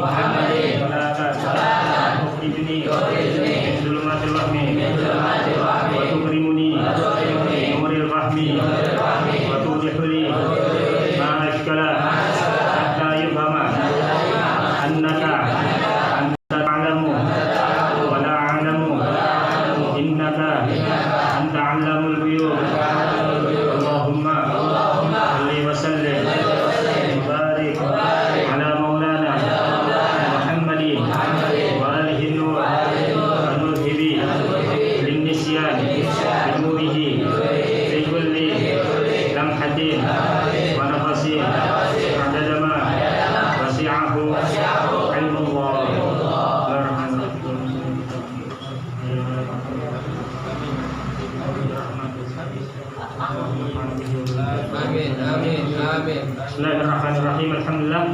Muhammadin salatan tukhrijuni min dhulumatil wahmi wa tukrimuni bi nuril fahmi wa tudkhiluni ma ashkala hatta yufhama annaka anta ta'lamu wa la a'lamu innaka anta 'allamul ghuyub. Allahumma salli wa sallim mubarik ala maulana Muhammadin wa alihi nur al-mudhibi lin-nisyan bi-nurihi fi kulli lamhatin wa nafasin 'adada ma wasi'ahu ilmullah. Amin, amin, amin. Bismillahirrahmanirrahim. Alhamdulillah.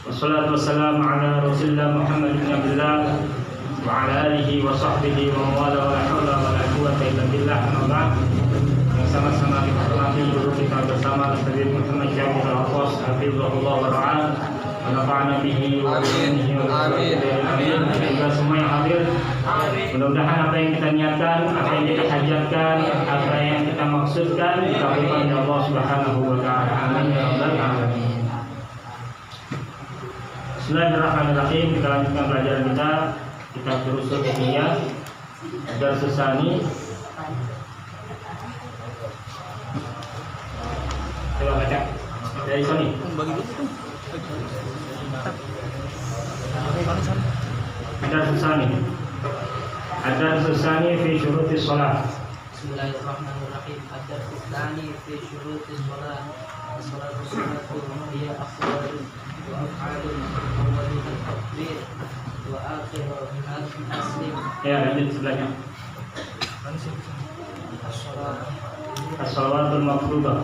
Wassalatu wassalamu ala Rasulillah Muhammad bin Abdullah wa ala alihi wa sahbihi wa mawala wa la hawla wa la quwwata illa billah. Amma ba'd. Yang sama-sama dihormati guru kita bersama Al-Habib Muhammad Jamil Al-Abbas hafizahullah wa ra'ah wa nafa'ana bihi wa bihi wa amin. Juga semua yang hadir. Mudah-mudahan apa yang kita niatkan, apa yang kita hajatkan, apa yang kita maksudkan dikabulkan oleh Allah Subhanahu wa taala. Amin ya rabbal alamin. Bismillahirrahmanirrahim. Kita lanjutkan pelajaran kita kitab Durusul Fiqhiyah Darsus Tsani. Coba baca dari sini. Darsus Tsani. Ad-Darsus Tsani fi syurutis shalah. Bismillahirrahmanirrahim. Ad-Darsus Tsani fi syurutis shalah. As-salatu sunnatun hiya aqwalun wa af'alun awwalun at-takbir wa akhiru al-taslim. Ya, lanjut sebelahnya. As-salawatul mafruḍah.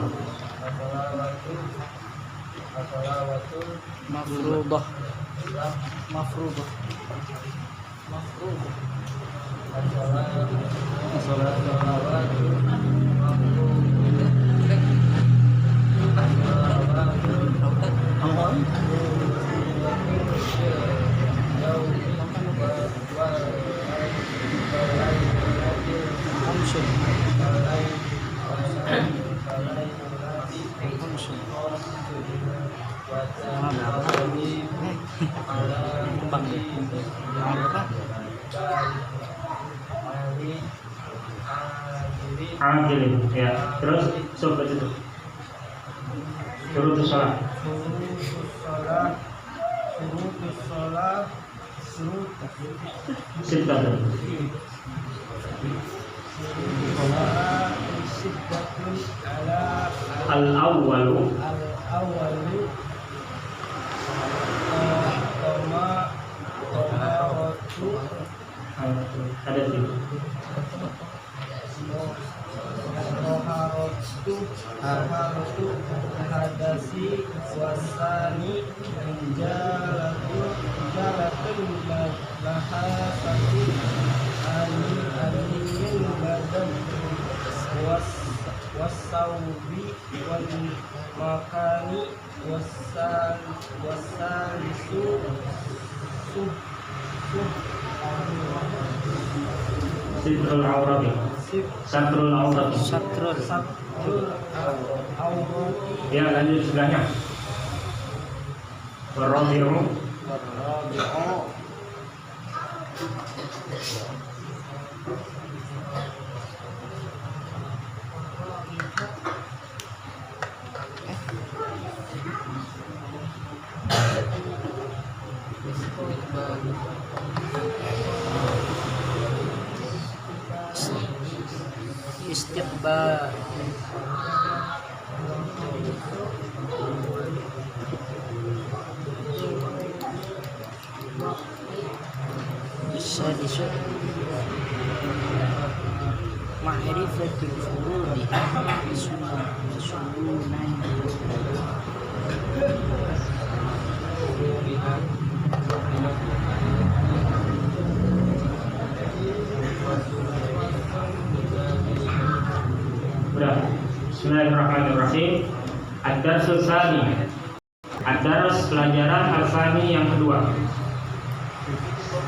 Ambil ya. Terus coba itu. Syurutus shalah. Sittah. Al-awwalu ada sih. Taharatu hadasi wasani jalatun lahasati alimin badan wasawbi wal makani wasalisu Sitrul aurati. Satrul aurati. satrul Ya, lanjut sebelahnya. Warabi'u. istiqbal bisa disut ma'rifatul furudi sunnah Bismillahirrahmanirrahim. Ad-Darsus Tsani. Ad-dars pelajaran al-thani yang kedua.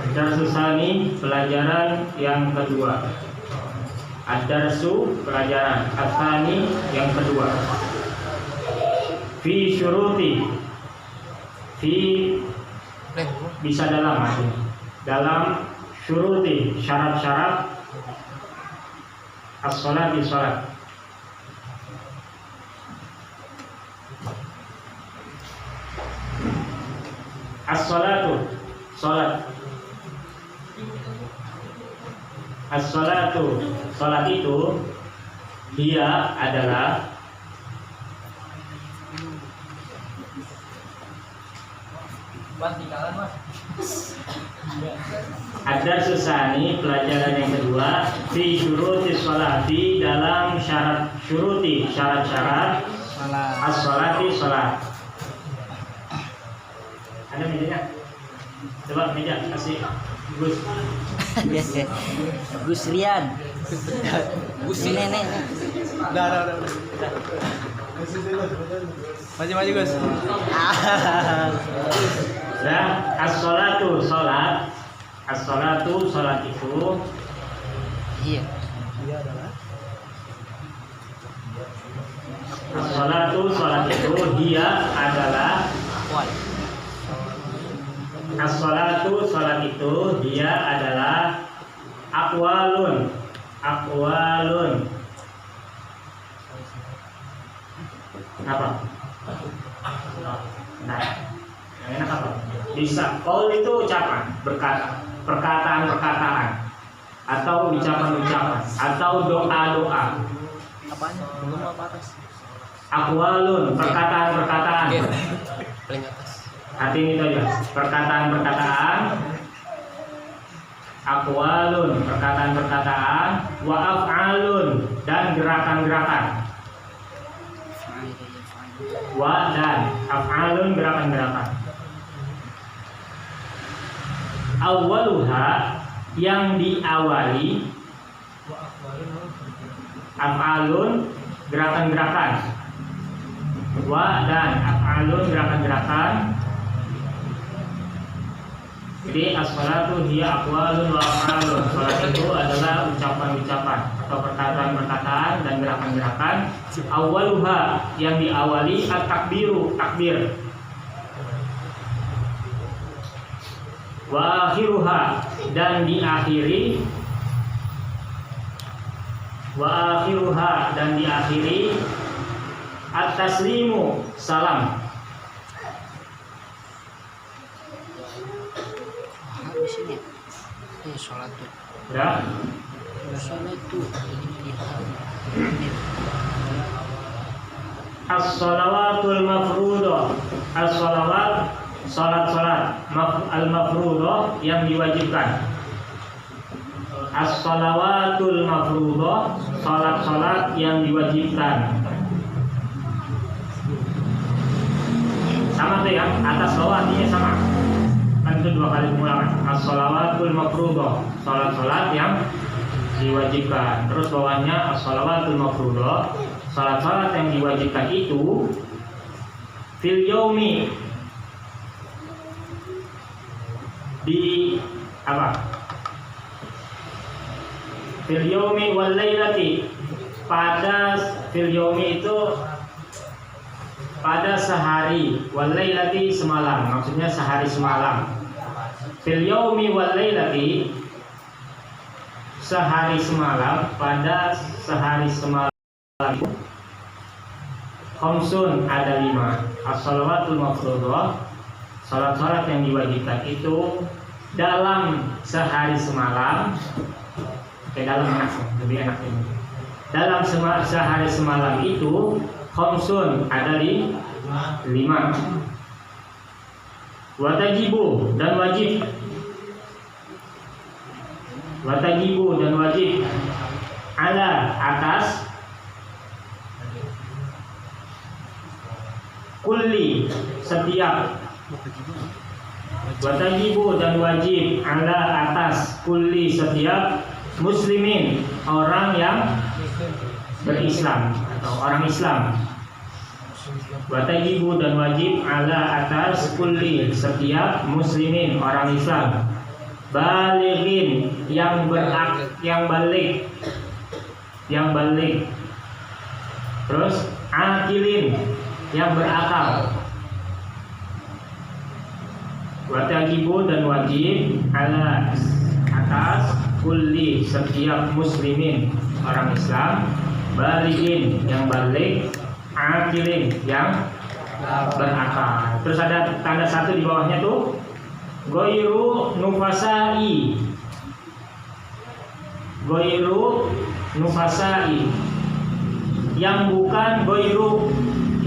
Ad-darsu tsani pelajaran yang kedua. Ad-darsu pelajaran al-thani yang kedua. Fi syuruti. Fi bisa dalam artinya. Dalam syuruti, syarat-syarat as-sholati sholat. As-sholatu sholat. As-sholatu sholat itu dia adalah Ad-darsu tsani pelajaran yang kedua fi syuruti sholati dalam syarat syuruti syarat-syarat as-sholati sholat. Ada mejanya? Coba meja kasih Gus. Gus Rian. Gus nenek. Udah. Maju Gus. Nah, as-sholatu sholat. As-sholatu sholat itu Iya. as-sholatu sholat itu dia adalah as-sholatu sholat itu dia adalah aqwalun. Apa? Nah, yang enak apa? Bisa. Qaul itu ucapan, berkata, perkataan atau ucapan atau doa. Apanya? Belum apa atas. Aqwalun, perkataan. Paling atas. Hati itu aja. Perkataan. Aqwalun, perkataan. Wa af'alun, dan gerakan-gerakan. Wa dan af'alun, gerakan-gerakan. Awwaluha, yang diawali. Af'alun, gerakan-gerakan. Wa dan af'alun, gerakan-gerakan. Jadi as-sholatu hiya aqwalun wa af'alun. Salat itu adalah ucapan-ucapan atau perkataan-perkataan dan gerakan-gerakan. Awwaluha, yang diawali at-takbiru, takbir. Wa akhiruha, dan diakhiri. Wa akhiruha, dan diakhiri at-taslimu, salam. Di sini. Ini sholat tuh. Ya. Sholat tuh. As-shalawatul mafruḍah. As-shalawat, salat-salat al-mafruḍah, yang diwajibkan. As-shalawatul mafruḍah, salat-salat yang diwajibkan. Sama tuh ya, atas bawah artinya sama. Kan itu dua kali pengulangan. As-shalawatul mafruḍah, salat-salat yang diwajibkan. Terus bawahnya as-shalawatul mafruḍah, salat-salat yang diwajibkan itu fil yaumi, di apa? Fil yaumi wal lailati, pada fil yaumi itu pada sehari, wal lailati semalam, maksudnya sehari semalam. Fil yaumi wal lailati, sehari semalam, pada sehari semalam itu khamsun, ada 5. As-shalawatul mafruḍah, salat-salat yang diwajibkan itu dalam sehari semalam. Dalam enak, lebih enak ini. Dalam sehari semalam itu khamsun, ada 5. Watajibu, dan wajib. Watajibu, dan wajib. Ala, atas. Kulli, setiap. Watajibu, dan wajib. Ala, atas. Kulli, setiap. Muslimin, orang yang berislam atau orang Islam. Watajibu dan wajib ala atas kulli setiap muslimin orang Islam balighin yang balik, terus akilin yang berakal. Watajibu dan wajib ala atas kulli setiap muslimin orang Islam balighin yang balik, akilin yang berakal. Terus ada tanda satu di bawahnya tuh, goiru nufasai, yang bukan goiru,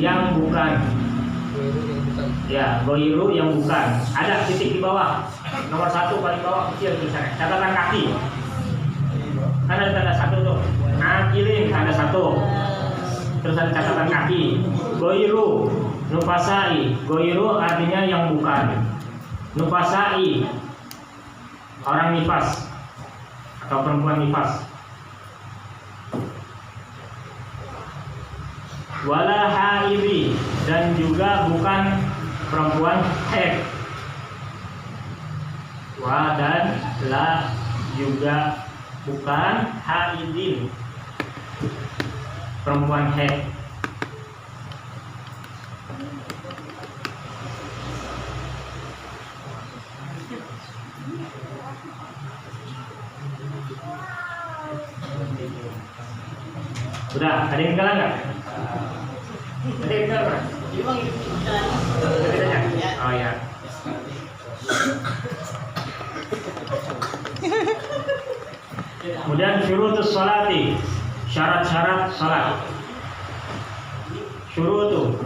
yang bukan. Ya, goiru yang bukan. Ada titik di bawah. Nomor 1 paling bawah kecil tulisannya. Catatan kaki. Kan ada tanda satu tuh. Akilin tanda satu. Terus ada catatan kaki. Goiru, nufasai. Goiru artinya yang bukan. Nufasai, orang nifas atau perempuan nifas. Wala haidhi, dan juga bukan perempuan haid. Wa dan la juga bukan haidin, perempuan haid. Sudah, ada yang ketinggalan nggak? Ada yang ketinggalan? Oh ya. Kemudian syurutus sholati, syarat-syarat salat. Syurutu,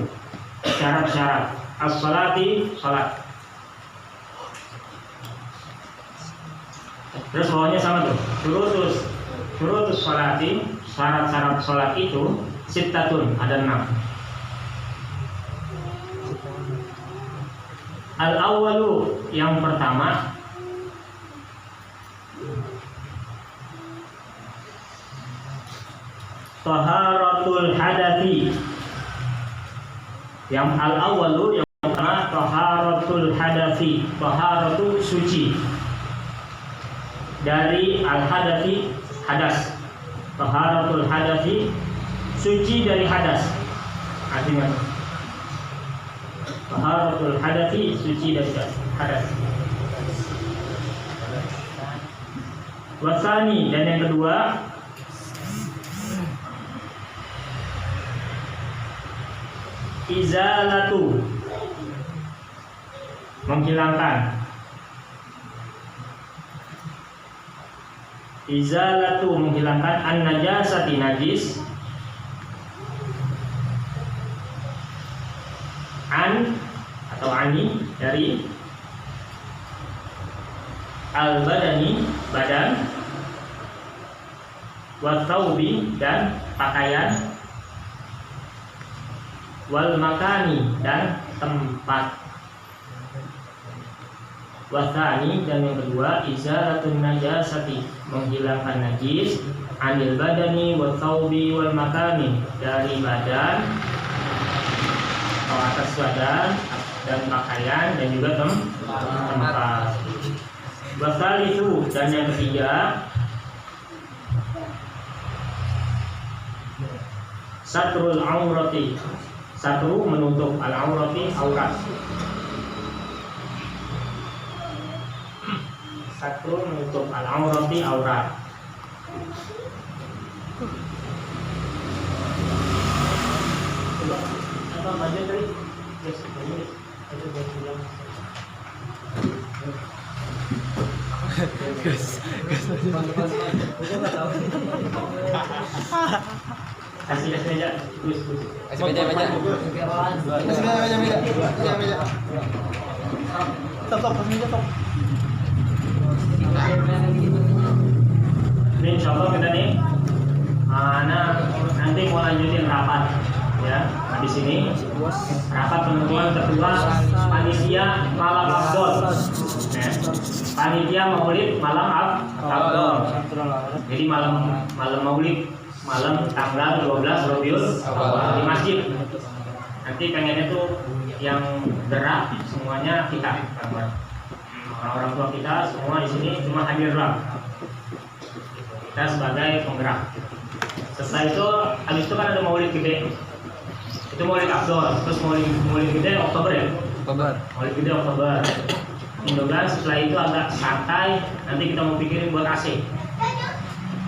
syarat-syarat as-sholati, salat. Terus bawahnya sama tuh. Syurutus sholati, syarat-syarat salat itu sittatun, ada 6. Al-awwalu, yang pertama, taharatul hadathi. Yang al-awwalu, yang pertama, taharatul hadathi. Taharatu suci dari al-hadathi, hadas. Taharatul hadathi, suci dari hadas. Artinya taharatul hadathi, suci dari hadas. Wasani, dan yang kedua, izalatu, menghilangkan. Izalatu, menghilangkan an-najasati, najis, an atau ani dari al-badani, badan, wa thawbi, dan pakaian, wal makani, dan tempat. Wasani, dan yang kedua, izalatun najasati, menghilangkan najis, anil badani wa thawbi wal makani, dari badan atau atas badan dan pakaian, dan juga tempat. Wasalisu, dan yang ketiga, satrul aurati, satru menutup, al-aurati aurat. Satru menutup, al-aurati aurat. Coba apa baju tadi? Yes, baju. Itu buat bilang. Gus. Kasih meja, Gus. Kasih meja. Stop, meja stop. Ini insya Allah kita nih, nanti mau lanjutin rapat, ya. Di sini rapat penentuan ketua panitia malam Afdol, ya. Panitia maulid malam Afdol. Jadi malam maulid, malam tanggal 12 Rabiul Awal di masjid. nanti pengennya tuh yang gerak semuanya kita, orang-orang tua kita semua di sini cuma hadir doang. Kita sebagai penggerak. Setelah itu, habis itu kan ada maulid gede. Itu maulid Abdul, terus maulid gede Oktober ya? Kabar. Maulid gede Oktober. Mudah-mudahan setelah itu agak santai, nanti kita mau pikirin buat AC.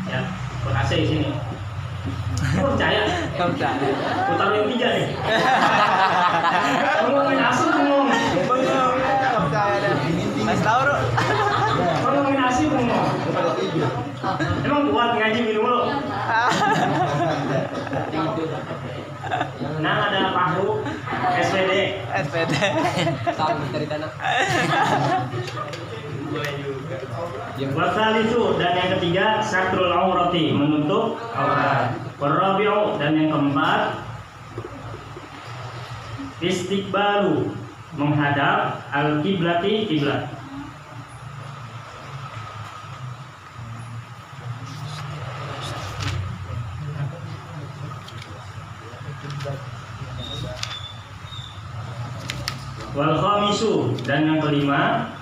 Ya, buat AC di sini. Kamu percaya? Putar yang 3 nih. Ngomongin AC ngomong. Mas tahu bro. Ngomongin AC ngomong. Emang kuat ngaji minum lo? Nah ada Fahru, SPD. Sama dari tanah. Wasal itu dan yang ketiga satrul aurati, menutup aurat. Warabi'u dan yang keempat istiqbalu, menghadap al-kiblati, kiblat. Wal khamisu dan yang kelima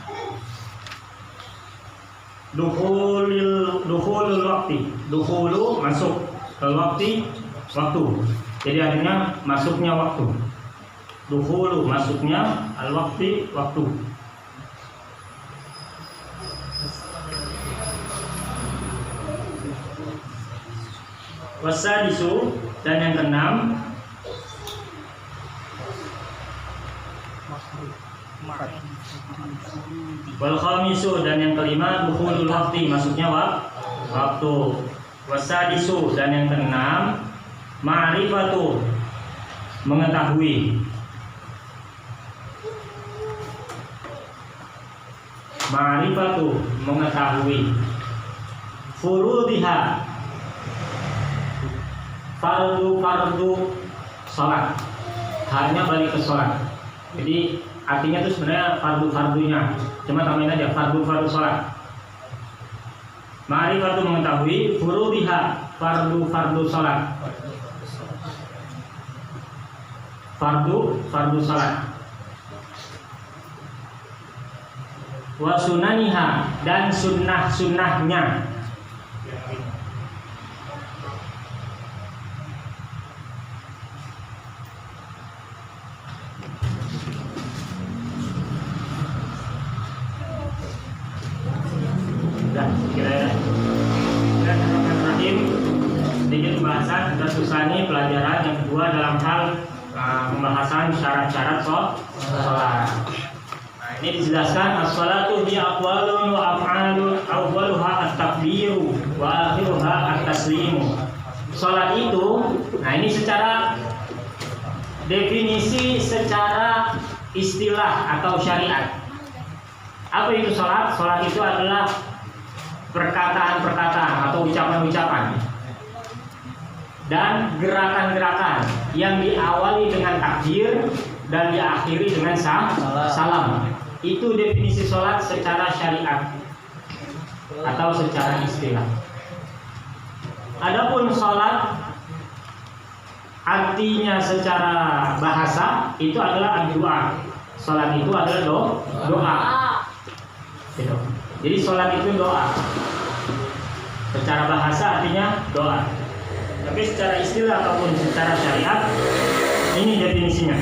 dukhulul waktu, dukhulu masuk, al waktu, jadi artinya masuknya waktu. Dukhulu masuknya, al waktu. Wasadisu dan yang keenam wal khamisu dan yang kelima dukhulul waqti, masuknya waktu. Wasadisu dan yang keenam ma'rifatu, mengetahui. Ma'rifatu, mengetahui. Furudiha, fardu salat, hanya balik ke salat. Jadi artinya itu sebenarnya fardu-fardunya, cuma tambahin aja fardu salat. Ma'rifatu, mengetahui. Furudiha, fardu salat. Fardu salat. Wa sunaniha, dan sunnahnya. Sedikit pembahasan dan susani pelajaran yang kedua dalam hal pembahasan syarat-syarat sholat. Nah, ini dijelaskan as-shalatu hiya aqwalun wa af'alun, awwaluha at-takbiru wa akhiruha at-taslimu. Sholat itu, nah ini secara definisi, secara istilah atau syariat. Apa itu sholat? Sholat itu adalah perkataan-perkataan atau ucapan-ucapan dan gerakan-gerakan yang diawali dengan takbir dan diakhiri dengan salam. Itu definisi sholat secara syariat atau secara istilah. Adapun sholat artinya secara bahasa itu adalah doa. Sholat itu adalah doa. Gitu. Jadi sholat itu doa. Secara bahasa artinya doa. Tapi secara istilah ataupun secara syariat, ini definisinya.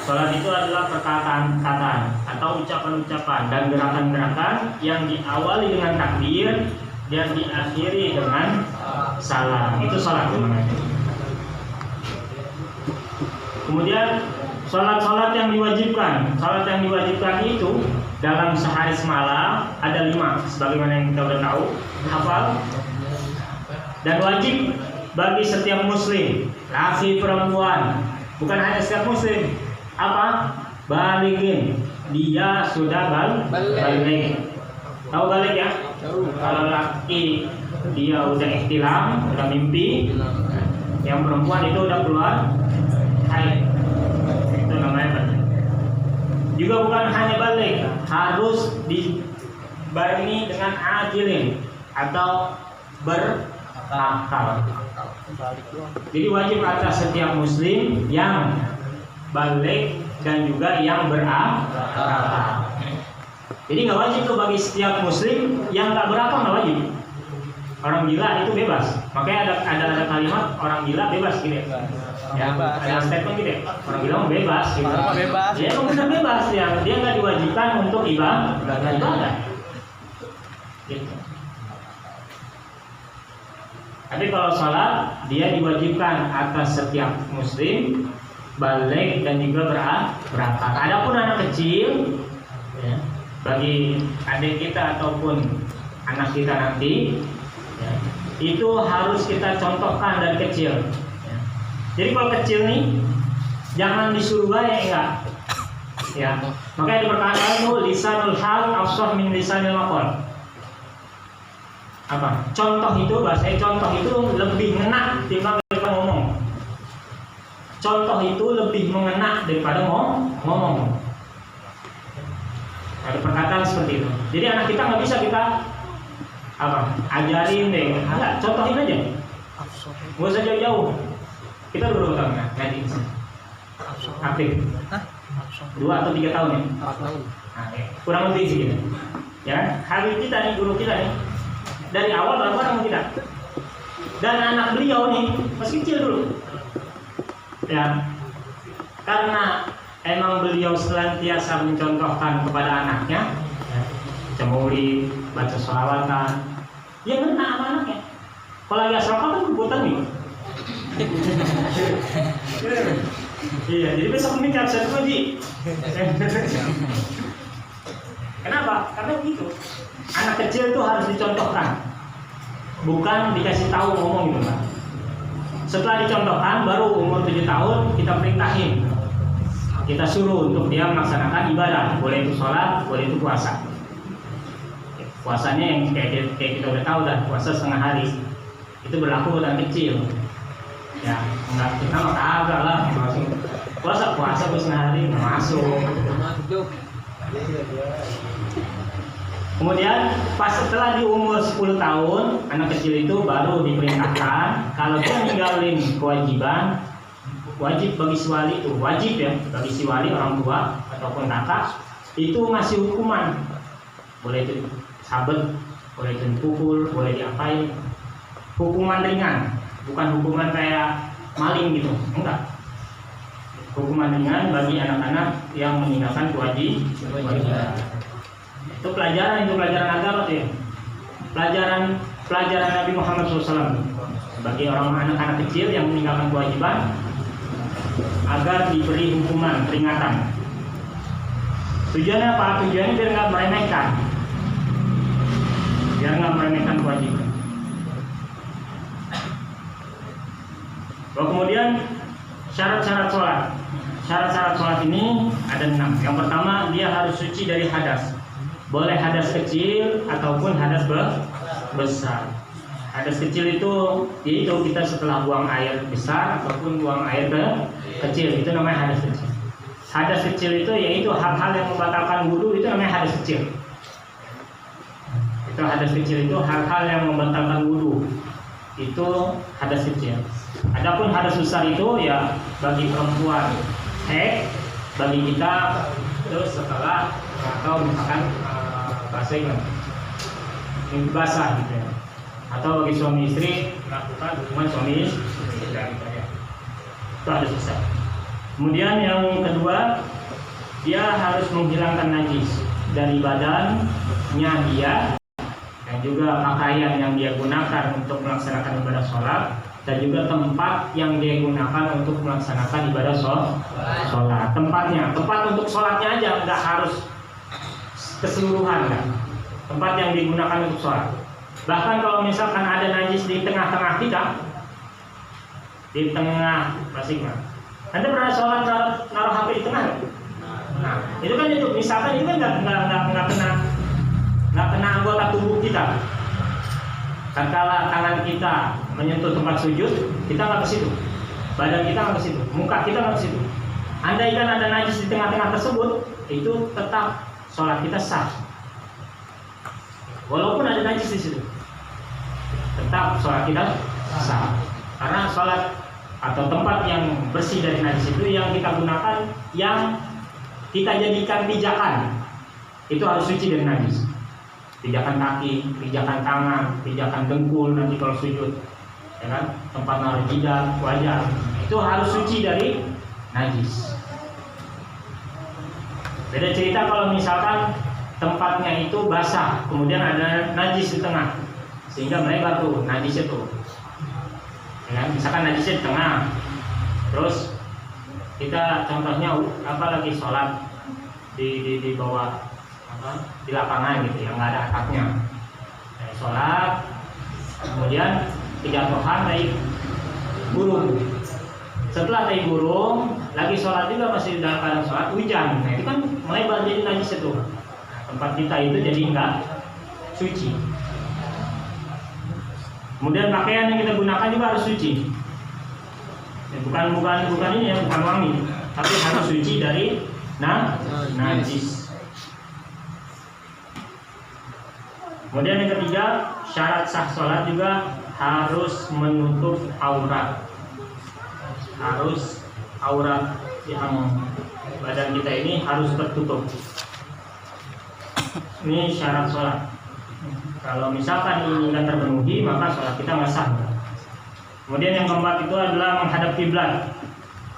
Sholat itu adalah perkataan-perkataan atau ucapan-ucapan dan gerakan-gerakan yang diawali dengan takbir dan diakhiri dengan salam. Itu sholat namanya. Kemudian sholat-sholat yang diwajibkan. Sholat yang diwajibkan itu dalam sehari semalam ada 5, sebagaimana yang kita udah tahu, hafal dan wajib bagi setiap muslim, laki perempuan, bukan hanya setiap muslim, apa? Baligin, dia sudah balik. Tahu balik ya? Kalau laki dia udah ihtilam, udah mimpi, yang perempuan itu udah keluar haid, itu namanya balik. Juga bukan hanya balik, harus dibarengi dengan ajilin atau berakal. Jadi wajib atas setiap muslim yang balik, dan juga yang berakal. Jadi nggak wajib tuh bagi setiap muslim yang nggak berakal, nggak wajib. Orang gila itu bebas. Makanya ada kalimat orang gila bebas gitu ya. Ya, ada statement gitu ya. Orang gila bebas gitu. Bebas. Dia benar bebas ya. Dia nggak diwajibkan untuk ibadah. Gitu. Tapi kalau sholat dia diwajibkan atas setiap muslim, balik, dan juga berakal. Adapun anak kecil, ya, bagi adik kita ataupun anak kita nanti, ya, itu harus kita contohkan dari kecil. Ya. Jadi kalau kecil nih jangan disuruh baik, enggak. Ya, makanya diperkatakan itu lisanul hal afsah min lisanil maqal. Apa? Contoh itu, bahasa contoh itu lebih ngena daripada ngomong. Contoh itu lebih mengena daripada ngomong. Ada perkataan seperti itu. Jadi anak kita nggak bisa kita ajarin deh. Enggak, contohin aja. Nggak usah jauh-jauh. Kita berapa tahun ya? Ngaji aktif. 2 atau 3 tahun ya? 4 tahun. Nah, ya. Kurang lebih segitu. Ya, habib kita nih, guru kita nih, dari awal bareng-bareng kita. Dan anak beliau nih masih kecil dulu. Ya, karena emang beliau senantiasa mencontohkan kepada anaknya, ya, baca maulid, baca sholawatan, dia ngena sama anaknya. Kalau lagi asal kan kebutan nih. Iya, jadi besok ini saya ngaji. Kenapa? Karena begitu. Anak kecil itu harus dicontohkan, bukan dikasih tahu ngomong gitu kan. Setelah dicontohkan, baru umur 7 tahun kita perintahin, kita suruh untuk dia melaksanakan ibadah. Boleh itu sholat, boleh itu puasa. Puasanya yang kayak kita udah tahu dah, puasa setengah hari. Itu berlaku buat anak kecil. Ya, enggak kita mah kagak lah, langsung puasa setengah hari nggak masuk. Kemudian pas setelah di umur 10 tahun, anak kecil itu baru diperintahkan kalau dia ninggalin kewajiban, wajib bagi si wali itu, wajib ya bagi si wali, orang tua ataupun kakak, itu masih hukuman. Boleh itu sabet, boleh itu dipukul, boleh diapain. Hukuman ringan, bukan hukuman kayak maling gitu, enggak. Hukuman ringan bagi anak-anak yang meninggalkan kewajiban. Itu pelajaran agama tuh ya. Pelajaran Nabi Muhammad SAW bagi orang anak-anak kecil yang meninggalkan kewajiban agar diberi hukuman peringatan. Tujuannya apa? Tujuannya biar nggak meremehkan kewajiban. Kemudian syarat-syarat sholat. Syarat-syarat sholat ini ada 6. Yang pertama, dia harus suci dari hadas. Boleh hadas kecil ataupun hadas besar. Hadas kecil itu yaitu kita setelah buang air besar ataupun buang air kecil, itu namanya hadas kecil. Hadas kecil itu yaitu hal-hal yang membatalkan wudu, itu namanya hadas kecil. Itu hadas kecil itu hal-hal yang membatalkan wudu, itu hadas kecil. Adapun hadas besar itu ya bagi perempuan bagi kita terus setelah atau misalkan bahasa mimpi basah gitu ya, atau bagi suami istri melakukan hubungan suami istri gitu ya. Itu hadas besar. Kemudian yang kedua, dia harus menghilangkan najis dari badannya dia dan juga pakaian yang dia gunakan untuk melaksanakan ibadah sholat, dan juga tempat yang dia gunakan untuk melaksanakan ibadah sholat. Tempat untuk sholatnya aja, nggak harus keseluruhan kan. Tempat yang digunakan untuk sholat. Bahkan kalau misalkan ada najis di tengah-tengah kita, di tengah plastik, Anda pernah sholat naruh HP di tengah? Nah, itu kan misalkan itu kan nggak kena anggota tubuh kita. Tatkala tangan kita menyentuh tempat sujud, kita nggak ke situ, badan kita nggak ke situ, muka kita nggak ke situ. Andaikan ada najis di tengah-tengah tersebut, itu tetap sholat kita sah. Walaupun ada najis di situ, tetap sholat kita sah. Karena sholat atau tempat yang bersih dari najis itu yang kita gunakan, yang kita jadikan pijakan, itu harus suci dari najis. Pijakan kaki, pijakan tangan, pijakan dengkul nanti kalau sujud, ya kan? Tempat naruh jidat, wajah, itu harus suci dari najis. Beda cerita kalau misalkan tempatnya itu basah, kemudian ada najis di tengah, sehingga melebar tuh najis itu. Ya, misalkan najisnya di tengah, terus kita contohnya lagi sholat di bawah di lapangan gitu, yang nggak ada atapnya. Sholat, kemudian kejatuhan tai burung. Setelah tai burung, lagi sholat juga masih dalam keadaan sholat, hujan. Nah itu kan melebar jadi najis itu. Tempat kita itu jadi nggak suci. Kemudian pakaian yang kita gunakan juga harus suci. Ya, bukan ini ya, bukan wangi, tapi harus suci dari najis. Kemudian yang ketiga, syarat sah sholat juga harus menutup aurat. Harus aurat yang badan kita ini harus tertutup. Ini syarat sholat. Kalau misalkan ini tidak terpenuhi, maka sholat kita nggak sah. Kemudian yang keempat itu adalah menghadap kiblat.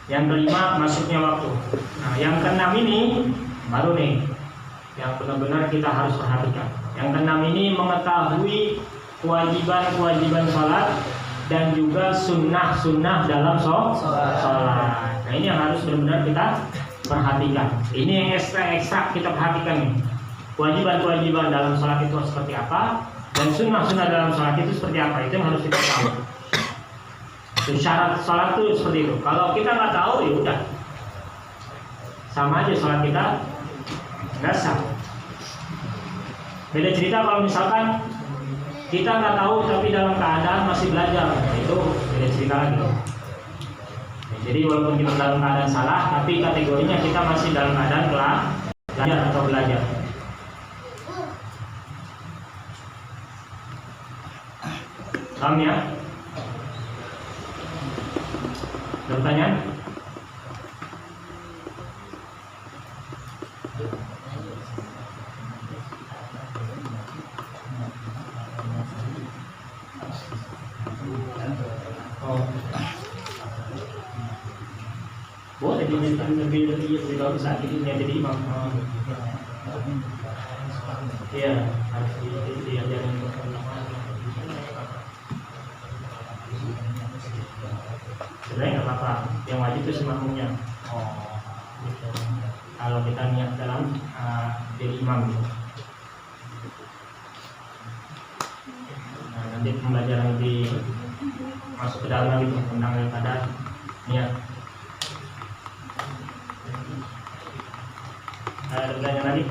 Yang kelima, masuknya waktu. Nah, yang keenam ini baru nih yang benar-benar kita harus perhatikan. Yang keenam ini mengetahui kewajiban sholat dan juga sunnah dalam sholat. Nah ini yang harus benar-benar kita perhatikan. Ini yang ekstra kita perhatikan nih. Kewajiban dalam sholat itu seperti apa, dan sunnah dalam sholat itu seperti apa, itu yang harus kita tahu. Syarat sholat itu seperti itu. Kalau kita nggak tahu, ya udah sama aja sholat kita nggak sah. Beda cerita kalau misalkan kita nggak tahu tapi dalam keadaan masih belajar, itu beda cerita lagi. Jadi walaupun kita dalam keadaan salah, tapi kategorinya kita masih dalam keadaan belajar atau belajar. Paham ya? Ada pertanyaan? Boleh lebih bagus saat ini jadi imam. Iya, harus diajarin. Sebenarnya nggak apa-apa, yang wajib itu semakmumnya. Gitu. Kalau kita niat dalam jadi imam gitu. Nah, nanti pembelajaran lebih masuk ke dalam lagi tentang daripada niat. Ada pertanyaan lagi?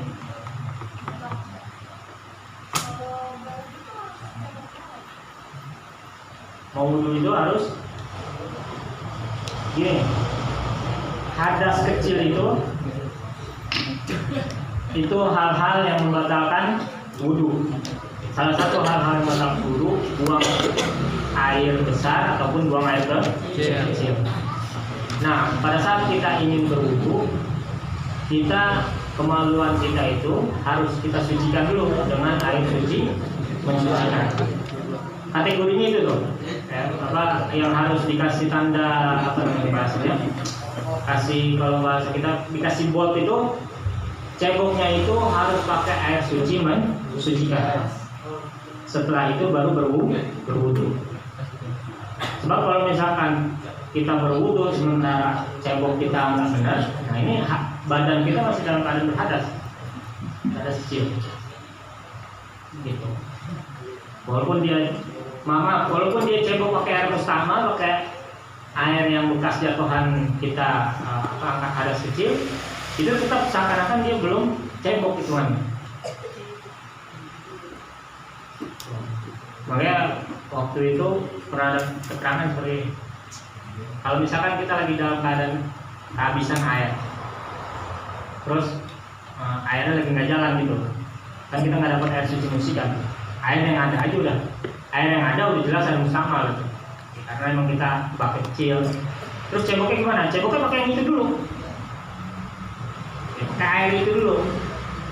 Mau wudhu itu harus gini, hadas kecil itu hal-hal yang membatalkan wudhu. Salah satu hal-hal yang membatalkan wudhu, buang air besar ataupun buang air kecil. Nah, pada saat kita ingin berwudhu, kemaluan kita itu harus kita sucikan dulu dengan air suci mensucikan. Kategorinya itu tuh, yang harus dikasih tanda bahasanya, kalau bahasa kita dikasih bot itu, ceboknya itu harus pakai air suci mensucikan. Setelah itu baru berwudu. Sebab kalau misalkan kita berwudu sementara cebok kita nggak benar, nah ini badan kita masih dalam keadaan berhadas, hadas kecil, gitu. Walaupun dia cebok pakai air mustama, pakai air yang bekas jatuhan kita angkat hadas kecil, itu tetap seakan-akan dia belum cebok hitungannya. Makanya waktu itu pernah ada keterangan seperti kalau misalkan kita lagi dalam keadaan kehabisan air, terus airnya lagi nggak jalan gitu, kan kita nggak dapat air suci kan, air yang ada aja udah. Air yang ada udah jelas air mustahmal gitu. karena emang kita bak kecil. Terus ceboknya gimana? Ceboknya pakai yang itu dulu, ya, pakai air itu dulu.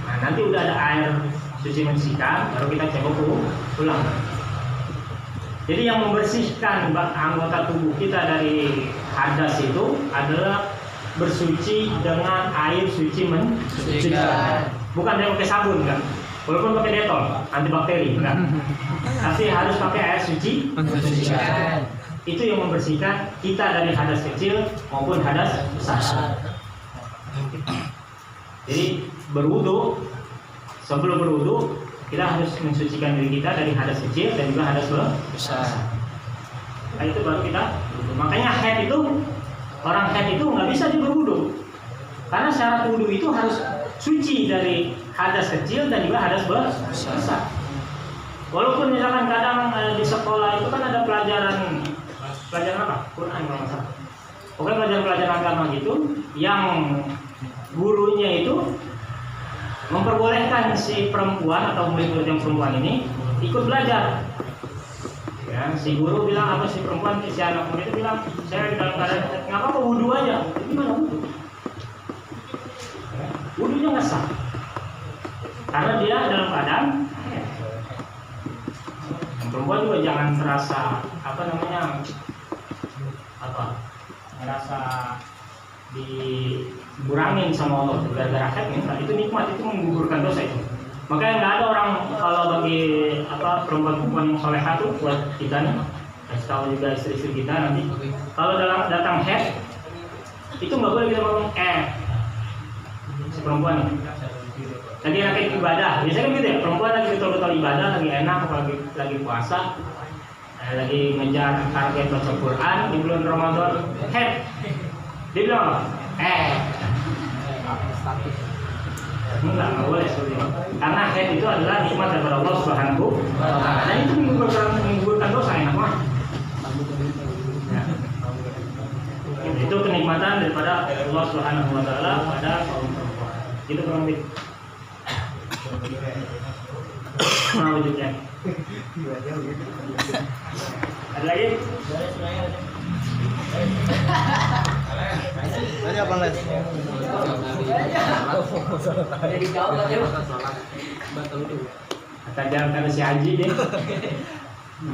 Nah nanti udah ada air suci membersihkan, baru kita cebok ulang. Jadi yang membersihkan anggota tubuh kita dari hadas itu adalah bersuci dengan air suci mensucikan. Bukan dia pakai sabun kan? Walaupun pakai detol, antibakteri enggak. Tapi harus pakai air suci mensucikan. Itu yang membersihkan kita dari hadas kecil maupun hadas besar. Jadi berwudu, sebelum berwudu kita harus mensucikan diri kita dari hadas kecil dan juga hadas besar. Nah itu baru kita berwudu. Makanya haid itu, orang haid itu nggak bisa dia berwudu, karena syarat wudu itu harus suci dari hadas kecil dan juga hadas besar. Walaupun misalkan kadang di sekolah itu kan ada pelajaran apa? Quran kalau nggak salah. Pokoknya pelajaran agama gitu, yang gurunya itu memperbolehkan si perempuan atau murid-murid yang perempuan ini ikut belajar. Ya, si guru bilang apa, si perempuan, si anak murid itu bilang, saya dalam keadaan nggak apa-apa wudu aja. Gimana wudu? Wudunya nggak sah, karena dia dalam keadaan yang perempuan juga jangan merasa merasa dikurangin sama Allah gara-gara haid. Itu nikmat, itu menggugurkan dosa itu. Makanya nggak ada orang, kalau bagi perempuan-perempuan yang solehah tuh buat kita nih, kasih tahu juga istri-istri kita nanti, kalau datang haid itu nggak boleh kita ngomong si perempuan nih lagi enak ibadah. Biasanya kan gitu ya, perempuan lagi betul-betul ibadah, lagi enak, lagi puasa, lagi ngejar target baca Quran di bulan Ramadan, haid. Dia bilang nggak boleh seperti itu. Karena haid itu adalah nikmat daripada Allah Subhanahu wa Ta'ala. Dan itu menggugurkan dosa, enak mah. Ya. Itu kenikmatan daripada Allah Subhanahu wa Ta'ala pada kaum perempuan. Itu kurang lebih. Mana wujudnya? Ada lagi? Tadi apa Les? Kata jangan kata si Haji deh.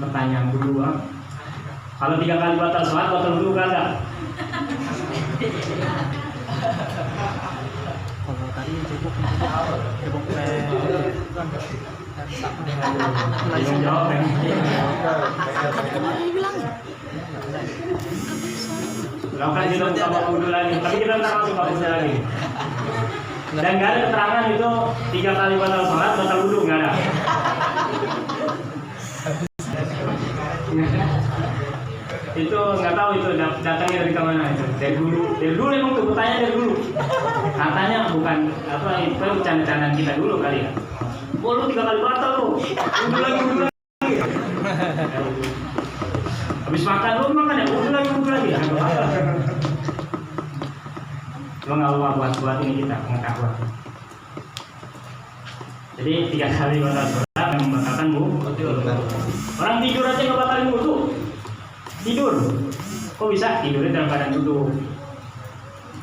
Pertanyaan dulu bang. Kalau 3 kali batal sholat, batal wudu kagak? Kalau tadi cebok Belum jawab ya. Lakukan juga buka wudu lagi, tapi kita ntar masuk buka wudu lagi. Dan nggak ada keterangan itu 3 kali batal sholat, batal wudu, nggak ada. Itu nggak tahu itu datangnya dari kemana itu. Dari dulu emang tuh bertanya dari dulu. Katanya bukan apa, itu bercanda-candaan kita dulu kali ya. Oh lu 3 kali batal lu, wudu lagi. Habis makan lu makan ya, wudu lagi. Lo nggak lupa buat ini kita pengetahuan. Jadi 3 kali batal sholat yang membatalkan wudu. Orang tidur aja nggak batalin wudu. Tidur, kok bisa tidurnya dalam keadaan duduk?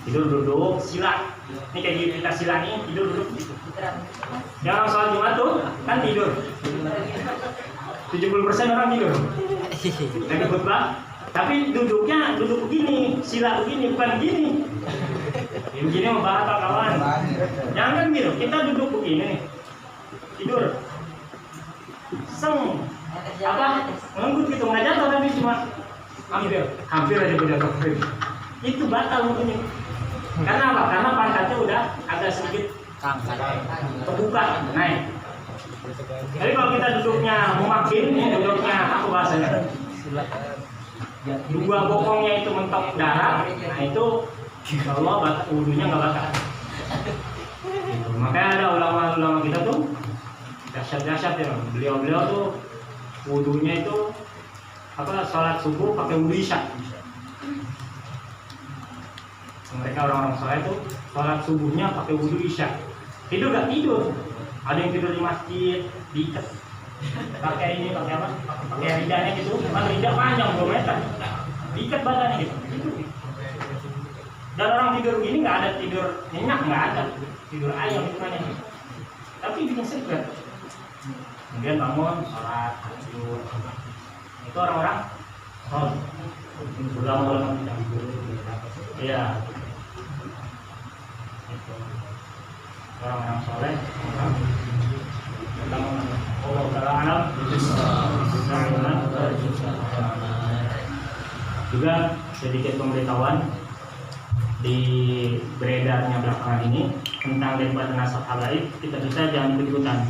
Tidur duduk, sila. Ini kayak gini kita sila nih, tidur duduk. Yang orang sholat Jumat tuh kan tidur. 70% orang tidur. Lagi khutbah, tapi duduknya duduk begini, sila begini, bukan begini. Begini membatal kawan. Jangan gitu, kita duduk begini nih, tidur. Nganggut gitu, nggak jatuh tapi cuma hampir aja jatuh. Itu batal wudunya. Karena apa? Karena pangkatnya udah agak sedikit terbuka, naik. Jadi kalau kita duduknya memakin, duduknya apa bahasanya? 2 bokongnya itu mentok darah, nah itu Allah wudunya nggak batal. Gitu. Makanya ada ulama-ulama kita tuh dahsyat ya, beliau tuh wudunya itu sholat subuh pakai wudu isya. Mereka orang-orang soleh itu sholat subuhnya pakai wudu isya. Tidur gak tidur? Ada yang tidur di masjid, diikat pakai ini, pakai apa? Pakai ridanya gitu, kan rida panjang 2 meter, diikat badannya gitu. Dan orang tidur gini nggak ada tidur nyenyak, nggak ada tidur ayam itu namanya. Tapi bikin seger. Kemudian bangun, sholat, tahajud. Itu orang-orang ulama-ulama tidak. Iya. Itu orang-orang soleh. Allah Taala alam. Juga sedikit pemberitahuan di beredarnya belakangan ini tentang debat nasab habaib, kita bisa jangan ikut-ikutan.